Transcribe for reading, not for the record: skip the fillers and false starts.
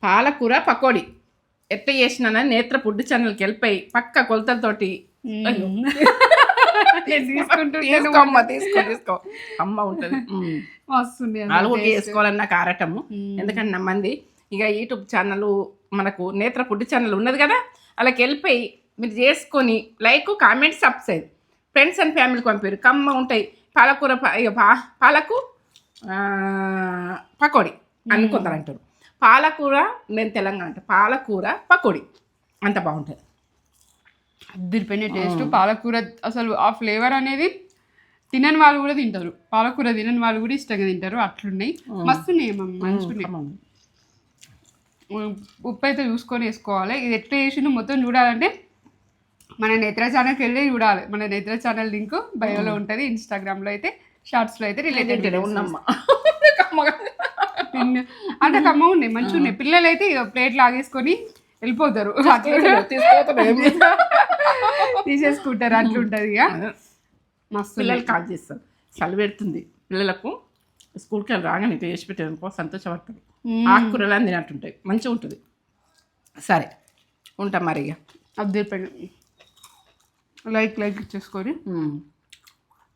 పాలకూర పకోడీ ఎట్లా చేసినా నేత్ర ఫుడ్ ఛానల్కి వెళ్ళిపోయి పక్క కొలతలతోటి తీసుకో అమ్మ ఉంటుంది. ఆలుగుడ్డ వేసుకోవాలన్న కారటము. ఎందుకంటే మంది ఇక యూట్యూబ్ ఛానల్ మనకు నేత్ర ఫుడ్ ఛానల్ ఉన్నది కదా, అలాకి వెళ్ళిపోయి మీరు చేసుకొని like comment subscribe friends and ఫ్యామిలీకి పంపారు. కమ్మ ఉంటాయి పాలకూర పాలకు పకోడీ అని కొందరు అంటారు. పాలకూర నేను తెలంగాణ అంటే పాలకూర పకోడీ అంత బాగుంటుంది. అదిరిపోయిన టేస్ట్. పాలకూర అసలు ఆ ఫ్లేవర్ అనేది తినని వాళ్ళు కూడా తింటారు, పాలకూర తినని వాళ్ళు కూడా ఇష్టంగా తింటారు. అట్లున్నాయి, మస్తున్నాయి, మంచిగా. ఉప్పు అయితే చూసుకొని వేసుకోవాలి. ఇది ఎట్లా చేసిండు మొత్తం చూడాలంటే మన నేత్ర ఛానల్కి వెళ్ళి చూడాలి. మన నేత్ర ఛానల్ లింక్ బయోలో ఉంటుంది, ఇన్స్టాగ్రామ్లో అయితే షార్ట్స్లో అయితే రిలేటెడ్ ఉన్నమ్మా అంటే కమ్మ ఉన్నాయి, మంచిగా ఉన్నాయి. పిల్లలు అయితే ప్లేట్ లాగేసుకొని వెళ్ళిపోతారు, తీసేసుకుంటారు. అట్లుంటుంది ఇక మస్తు. పిల్లలు కాల్ చేస్తారు, చలి పెడుతుంది పిల్లలకు, స్కూల్కి వెళ్ళి రాగానే చేసి పెట్టేందుకో సంతోషపడతారు. ఆకుకూరలు అని తినట్టుంటాయి, మంచిగా ఉంటుంది. సరే ఉంటాం మరి ఇక. అది లైక్ ఇచ్చేసుకొని